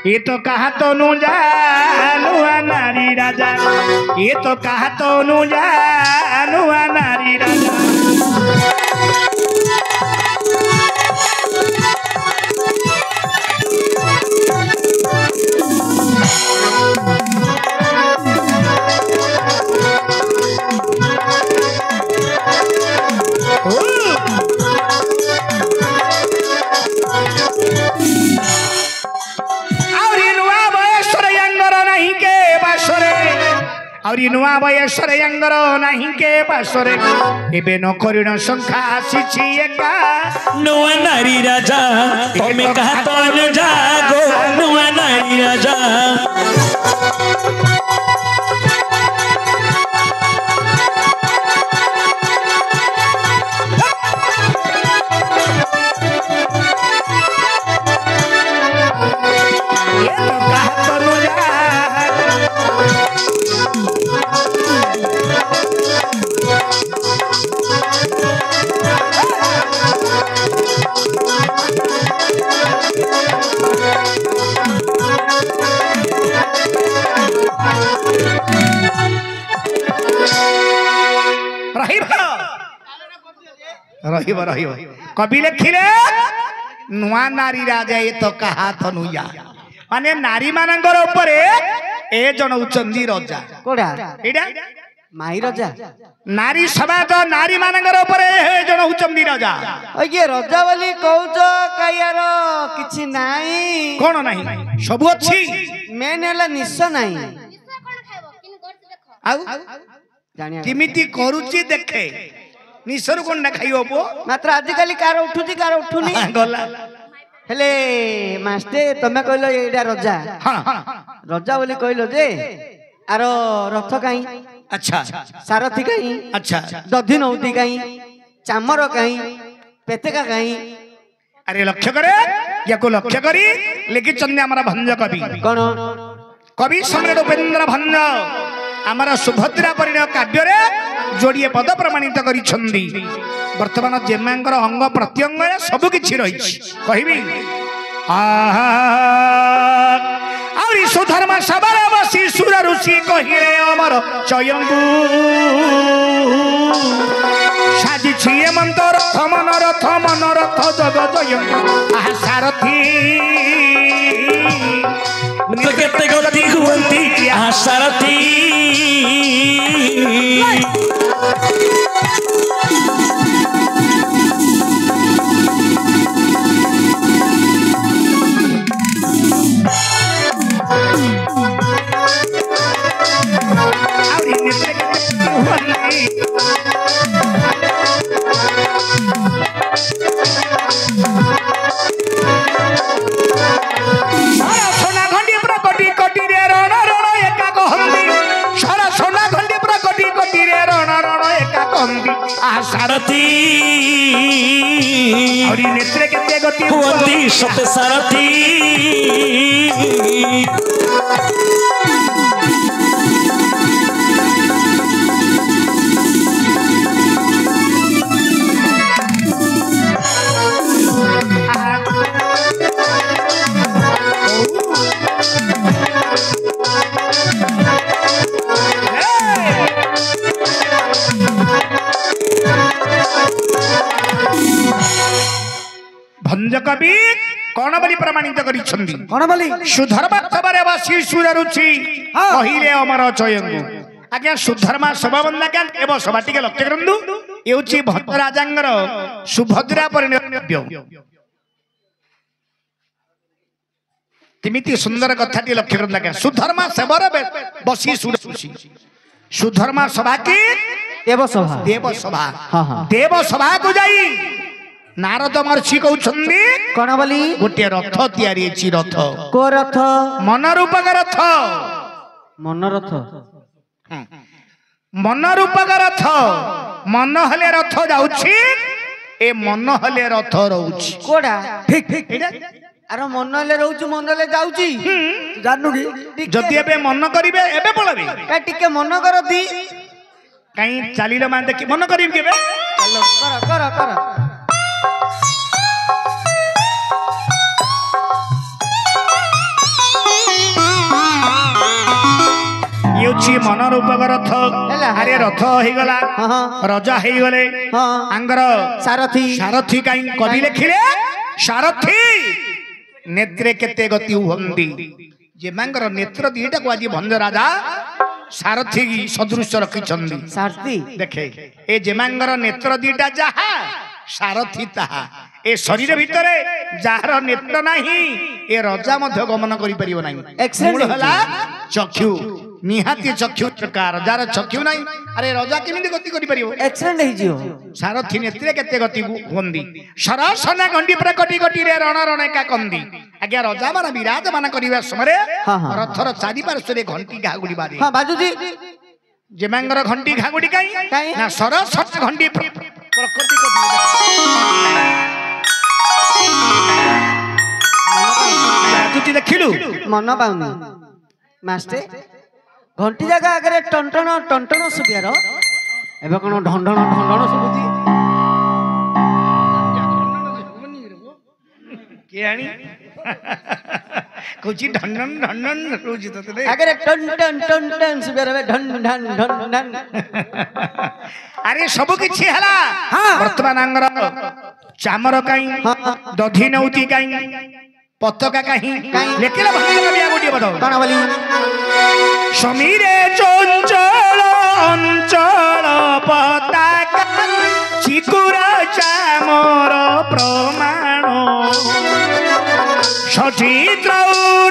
ये तो कहा तो नु जानुआ नारी राजा ये तो कहा तो नु जानुआ नारी राजा और नुआ बयसर अंगर नहीं के पासरे एबे न करिण संख्या आसीछि एका नुआ नारी राजा तमे कहा तो न जागो नुआ नारी राजा कवि लिखिले नुआ नारी राजा ये तो कहा धनुया माने नारी मानकर ऊपरे ए जणौचंदी रजा कोडा एडा माई रजा नारी समाज नारी मानकर ऊपरे ए जणौचंदी रजा ओये रजा वाली कहउछ कायार किछि नाही कोन नाही सब अछि मेन हला निश्च नाही आउ जानिया किमिति करूची देखे निसर कोन ना खाइयो पो मात्र आजिकाली कार उठुची कार उठुनी गला हेले मास्टे तमे कहलो एडा रजा हां रजा बोली कहलो जे आरो रथ काई अच्छा सारथी काई अच्छा दधी नौती काई चामर काई पेतेका काई अरे लक्ष्य करे याको लक्ष्य करी लेकिन चंदे हमारा भंज कवि कोन कवि सम्राट उपेंद्र भंज हमारा सुभद्रा परिणय काव्य रे जोड़िए पद प्रमाणित करिछंदी वर्तमान जेमांकर अंग प्रत्यंग सब किछि रही कहबी आउरी सुधर्म सबर बसी सुर ऋषि कहिले अमर चयंगु साजी छिए मंत्र रथ मन रथ जग जयंगु आह सारथी केते गति हुवंती आह सारथी सारथी और नेत्रे केते गति हुवंती सते सारथी भंज कवि कौन बोली प्रमाणित करिछंदी कोन बोली सुधर्मा सबारे बसी सुर रुचि कहिले अमर चयंगु आज्ञा सुधर्मा सभा बंदा ज्ञान एवं सभा टिके लक्ष्य करंदु एउची भक्त राजांगर सुभद्रा परिणय किमिति सुंदर कथाटी लक्ष्य करंदा ज्ञान सुधर्मा सबारे बसी सुर रुचि सुधर्मा सभा की देव सभा देव सभा को जाई नारद महर्षि कहउछंदी कोन बोली गोटे रथ तयारी अछि रथ को रथ मन रूपक रथ मन रथ मन रूपक रथ मन हले रथ जाउछि ए मन हले रथ रहउछि कोडा ठीक ठीक अरे मन ले रहउछु मन ले जाउछि जाननु की जदि एबे मन करिवे एबे पळबे का टिके मन कर दी काई चालिलो मान देखि मन करिवे केबे चलो कर कर कर ହେଉଛି ମନ ରୂପକ ରଥ। ହେଲା। ଆରେ ରଥ ହେଇଗଲା ହଁ, ହଁ। ରଜା ହେଇଗଲେ ହଁ। ଆଙ୍କର ସାରଥୀ ସାରଥୀ କାହିଁ କବି ଲେଖିଲେ ସାରଥୀ ନେତ୍ରେ କେତେ ଗତି ହୁଅନ୍ତି ଯେମାଙ୍କର ନେତ୍ର ଦିଟାକୁ ଆଜି ଭଞ୍ଜ ରାଜା ସାରଥୀ ସଦୃଶ ରଖିଛନ୍ତି। ସାରଥୀ ଦେଖେ ଏ ଯେମାଙ୍କର ନେତ୍ର ଦିଟା ଯାହା ସାରଥୀ ତାହା ଏ ଶରୀର ଭିତରେ ଯାହାର ନେତ୍ର ନାହିଁ ଏ ରଜା ମଧ୍ୟ ଗମନ କରିପାରିବ ନାହିଁ। Excellent. ମୂଳ ହେଲା ଚକ୍ଷୁ ନିହାତି ଚକ୍ଷୁ ଦରକାର ଯାହାର ଚକ୍ଷୁ ନାହିଁ ଆରେ ରଜା କେମିତି ଗତି କରିପାରିବ। ଏକ୍ସେଲେଣ୍ଟ ହେଇଯିବ। ସାରଥୀ ନେତ୍ରେ କେତେ ଗତି ହୁଅନ୍ତି ସରସନା ଗଣ୍ଡି ପୁରା କୋଟି କୋଟିରେ ରଣ ରଣେକା କନ୍ଦି। ଆଜ୍ଞା ରଜା ମାନେ ବିରାଜମାନ କରିବା ସମୟରେ ହଁ, ହଁ। ରଥର ଚାରିପାର୍ଶ୍ୱରେ ଘଣ୍ଟି ଘାଗୁଡି ବାଜେ। ହଁ ବାଜୁଛି। ଯେମାଙ୍କର ଘଣ୍ଟି ଘାଗୁଡି କାହିଁ କାହିଁ? ନା ସରସନା ଘଣ୍ଟି ପ୍ରକୃତି ବାଜୁଛି ଦେଖିଲୁ ମନ ପାଉନି ମାଷ୍ଟେ ଘଣ୍ଟି ଜାଗା ଆଗରେ ଟଣ୍ଟଣ ଟଣ୍ଟଣ ଶୁଭିବାର ଏବେ କଣ ଢଣ୍ଡଣ ଢଣ୍ଡଣ ଶୁଭୁଛି। କେଆଣି କହୁଛି ଢଣ୍ଡନ ଢଣ୍ଡନ ରହୁଛି ତତେ ଆଗରେ ଟନ ଟନ ଟନ ଟନ ଶୁଭିବାର ଏବେ ଢନ ଢନ ଢନ ଢନ। ଆରେ ସବୁ କିଛି ହେଲା ହଁ। ବର୍ତ୍ତମାନ ଆଙ୍ଗର ଚାମର କାହିଁ ହଁ। ଦଧି ନଉତି କାହିଁ ପତାକା କାହିଁ ଲେଖିଲା ଭାଙ୍ଗିଲା କବିଆ ଗୋଟିଏ ପଦ କଣ ବୋଲି ସମୀରେ ଚଞ୍ଚଳ ଅଞ୍ଚଳ ପତାକା ଚିକୁର ଚାମର ପ୍ରମାଣ ସଚିତ୍ର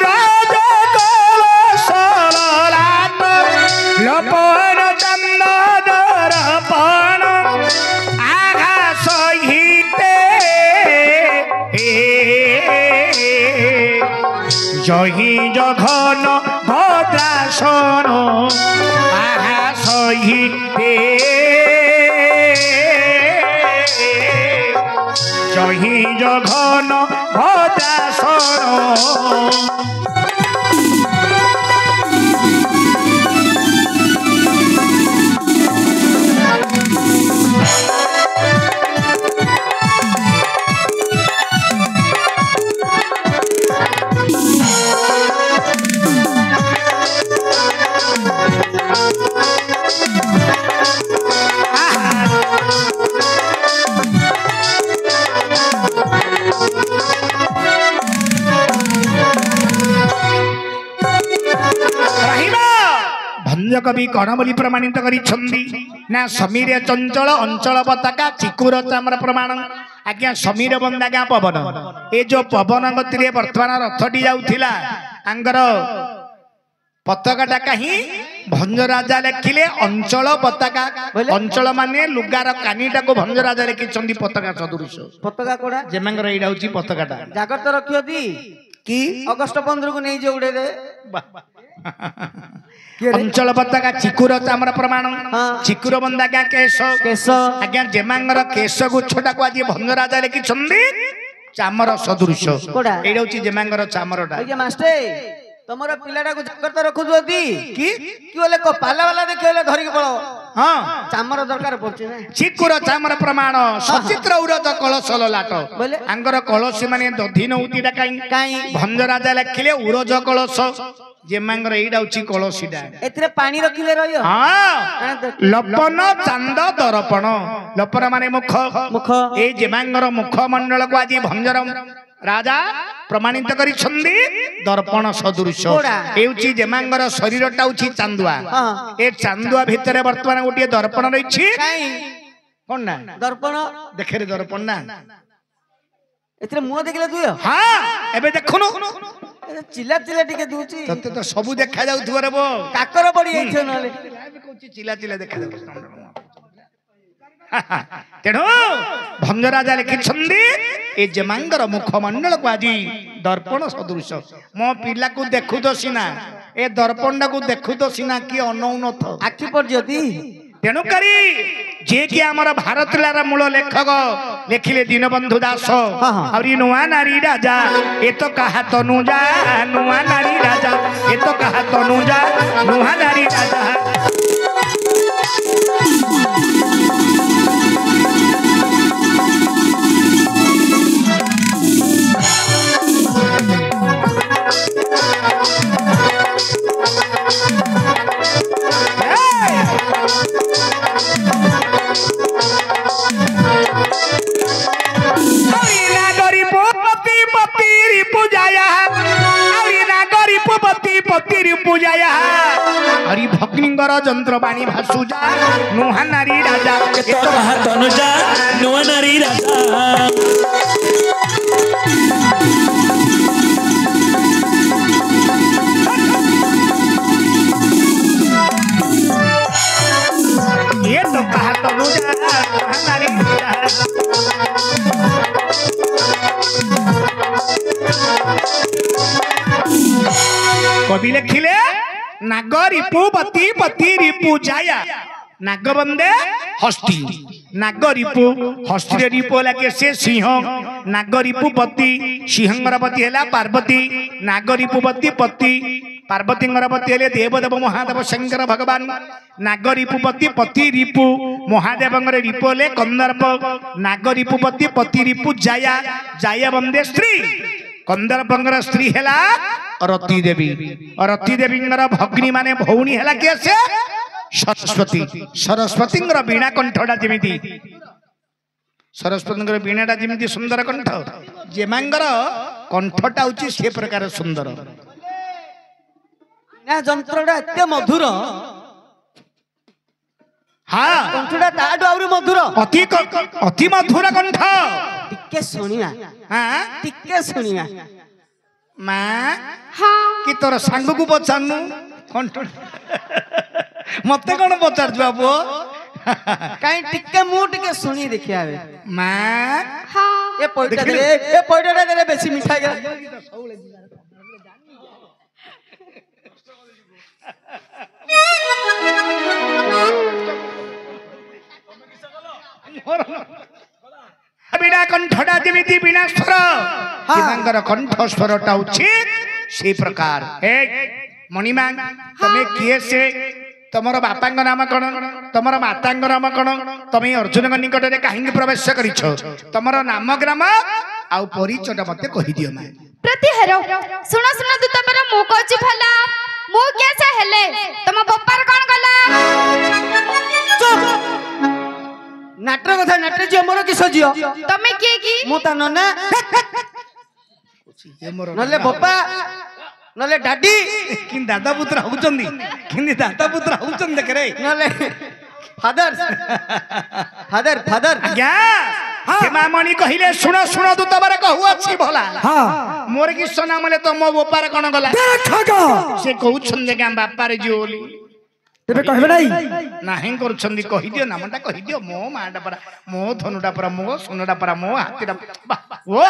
ରାଜ କଳସଲାଟ ଲପନ ଚନ୍ଦ ଦରପଣ ଆଘା ସହିତେ জহি জঘন ভদ্রাসন আহা সহিতে জহি জঘন ভদ্রাসন କବି କଣ ବୋଲି ପ୍ରମାଣିତ କରିଛନ୍ତି ନା ସମୀର ଚଞ୍ଚଳ ଅଞ୍ଚଳ ପତାକା ଚିକୁର ଚାମର ପ୍ରମାଣ। ଆଜ୍ଞା ସମୀର ବନ୍ଦାଜ୍ଞା ପବନ ଏ ଯୋଉ ପବନ ଗତିରେ ବର୍ତ୍ତମାନ ରଥଟି ଯାଉଥିଲା ଆଙ୍କର ପତାକାଟା କାହିଁ ଭଞ୍ଜ ରାଜା ଲେଖିଲେ ଅଞ୍ଚଳ ପତାକା। ଅଞ୍ଚଳ ମାନେ ଲୁଗାର କାନିଟାକୁ ଭଞ୍ଜ ରାଜା ଲେଖିଛନ୍ତି ପତାକା ସଦୃଶ। ପତାକା କୋଡା ଯେମାନଙ୍କର ଏଇଟା ହଉଛି ପତାକାଟା ଜାଗ୍ରତ ରଖିଅତି କି ଅଗଷ୍ଟ 15 କୁ ନେଇ ଯେ ଉଡେଇ ଦେ ଅଞ୍ଚଳ ପତାକା ଚିକୁର ଚାମର ପ୍ରମାଣ ଚିକୁର ବନ୍ଦାଜ୍ଞା କେଶ କେଶ ଆଜ୍ଞା ଯେମାନଙ୍କର କେଶ ଗୁଚ୍ଛଟାକୁ ଆଜି ଭଞ୍ଜ ରାଜା ଲେଖିଛନ୍ତି ଚାମର ସଦୃଶ। ଏଇଟା ହଉଛି ଯେମାନଙ୍କର ଚାମରଟା। ମାଷ୍ଟେ ତମର ପିଲାଟାକୁ ଜାଗ୍ରତ ରଖୁଛନ୍ତି କି କି ବୋଲେ ପାଲା ବାଲା ଦେଖିଲେ ଧରିକି ପଳ। ହଁ ଚାମର ଦରକାର ପଡୁଛି ନା ଚିକୁର ଚାମର ପ୍ରମାଣ ସଚିତ୍ର ଉରଜ କଳସ ଲଲାଟ ଆଙ୍କର କଳସୀ ମାନେ ଦଧି ନଉତିଟା କାହିଁ କାହିଁ ଭଞ୍ଜ ରାଜା ଲେଖିଲେ ଉରଜ କଳସ ଯେମାନଙ୍କର ଏଇଟା ହଉଛି କଳସୀଟା ଏଥିରେ ପାଣି ରଖିଲେ ରହିବ। ହଁ ଲପନ ଚାନ୍ଦ ଦରପଣ ଲପନ ମାନେ ମୁଖ ମୁଖ ଏଇ ଯେମାନଙ୍କର ମୁଖ ମଣ୍ଡଳକୁ ଆଜି ଭଞ୍ଜର ରାଜା ପ୍ରମାଣିତ କରିଛନ୍ତି ଦର୍ପଣ ସଦୃଶ। ହେଉଛି ଯେମାନଙ୍କର ଶରୀରଟା ହଉଛି ଚାନ୍ଦୁଆ ଏ ଚାନ୍ଦୁଆ ଭିତରେ ବର୍ତ୍ତମାନ ଗୋଟିଏ ଦର୍ପଣ ରହିଛି। କଣ ନା ଦର୍ପଣ ଦେଖରେ ଦର୍ପଣ ନା ଏଥିରେ ମୁହଁ ଦେଖିଲେ ତୁ ହଁ ଏବେ ଦେଖୁନୁ ଚିଲା ଚିଲା ଟିକେ ଦଉଛି ତତେ ତ ସବୁ ଦେଖା ଯାଉଥିବ ରେ ବୋ କାକର ପଡି ଯାଇଥିବ ନହେଲେ କହୁଛି ଚିଲା ଚିଲା ଦେଖା ଯାଉଛି। ତେଣୁ ଭଞ୍ଜ ରାଜା ଲେଖିଛନ୍ତି ଏ ଯେମାନଙ୍କର ମୁଖମଣ୍ଡଳକୁ ଆଜି ଦର୍ପଣ ସଦୃଶ। ମୋ ପିଲାକୁ ଦେଖୁତ ସିନା ଏ ଦର୍ପଣଟାକୁ ଦେଖୁତ ସିନା କି ଅନଉନଥ ଆଖି ପଡିଛନ୍ତି। ତେଣୁକରି ଯିଏକି ଆମର ଭାରତଲାର ମୂଳ ଲେଖକ ଲେଖିଲେ ଦୀନବନ୍ଧୁ ଦାସ ଆହୁରି ନୂଆ ନାରୀ ରାଜା ଏ ତ କାହା ତନୁଜା ନୂଆ ନାରୀ ରାଜା ଏ ତ କାହା ତନୁଜା ନୂଆ ନାରୀ ରାଜା। जाया अरे नागरी पति पति पूजाया हरि भग्निंगर जंत्रवाणी भासुजा नुहा नारी राजा तो हाथ अनुजा नुआ नारी राजा ये तो कहा तो अनुजा नुहा नारी राजा कवि लिखिले नाग रिपु पति पति रिपु जाया नाग बंदे हस्ती नाग रिपु हस्ती रिपु लगे से सिंह नाग रिपु पति सिंहर पति है पार्वती नाग रिपु पति पति पार्वती पति है देवदेव महादेव शंकर भगवान नाग रिपु पति पति रिपु महादेव रिपु ले कंदर्प नाग रिपु पति पति रिपु जाया जाया बंदे स्त्री कंदर्पर स्त्री है रति देवी रति देवी भग्नी माने भौणी है किए से सरस्वती सरस्वती वीणा कंठटा जमी सरस्वती वीणाटा जमी सुंदर कंठ जेमांगर कंठटा हूँ से प्रकार सुंदर जंत्रटा एते मधुर हाँ कंठटा ताडू आउरी मधुर अति मधुर कंठ टिके सुनिया हाँ टिके सुनिया माँ कि तोर सांग को पचारनु कंठ मत कौन पचार बाबू कहीं टिके मु टिके सुनी देखिया माँ ये पैटा दे बेसी मिठा गया वीणा कंठटा जमी वीणा स्वर कंठ स्वरटा से प्रकार मणिमा तमे किए से तमर बापा नाम कौन तमर माता नाम कौन तमे अर्जुन निकट में कहीं प्रवेश कर तमर नाम ग्राम आउ परिचय मत कहि दियो मा प्रतिहरो सुनो सुनो तू तमरा मु कहछि भला मु कैसे हेले तम बप्पार कोन गला चुप नाटर कथा नाटर जी हमरो किसो जियो तमे के की मु ता नना नले बप्पा नले डाडी किन दादा पुत्र होचंदी किन दादा पुत्र होचंद देख रे नले फादर फादर फादर आज्ञा के मामणी कहिले सुन सुन तू तबरे कहू अछि भला हां मोर की सोना मले तो मो बप्पार कोन गला देखगा से कहउछन जे गाम बापा रे जोली तेबे कहबे नाही नाही करछंदी कहि दियो नामटा कहि दियो मो माडा परा मो धनुटा परा मो सोनटा परा मो हातीटा ओ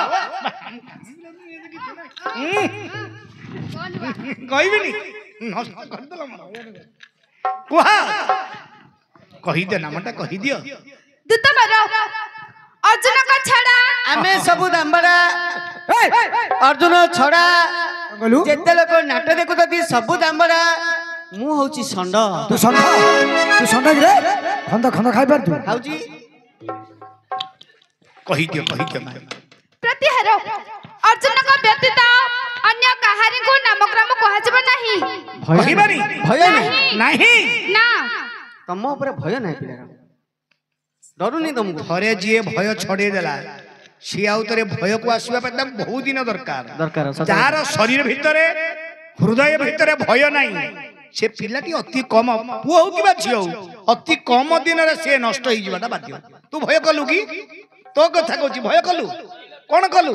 कहबिनी नष्ट कर देला कुहा कहि दे नामटा कहि दियो दूत मरो अर्जुन का छड़ा आमे सब दामबड़ा अर्जुन छड़ा जेते लोक नाट देखु तदी सब दामबड़ा मु होची संड तू संड रे खंड खाइ पार तू खाउची कहि दियो मा प्रतिहरो अर्जुन का व्यतीत अन्य कहारी को नामक्रम कहजब नाही कहिबानी भय नाही नाही ना तम ऊपर भय नाही पिला डरुनी तुमको थरे जिए भय छड़े देला सी आउ तरे भय को आसीबा पे बहुत दिन दरकार जार शरीर भितरे हृदय भितरे भय नाही से पिलाटी अति कम पुओ हो कि झियो अति कम दिन रे से नष्ट होई जिबाटा बाध्य तू भय कलु की तो कथा कहूची भय कलु कोन कलु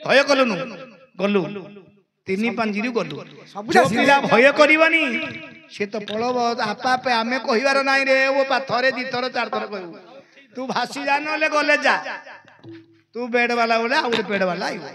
भय कलुनु गलु तीनी पांजिरी गलु जो पिला भय करबनी से तो पळब आपा पे आमे कहिवार नाही रे ओ थरे दी थर चार थर कहू तू भासी जा नले गले जा तू बेड वाला बोले आ बेड वाला आइबो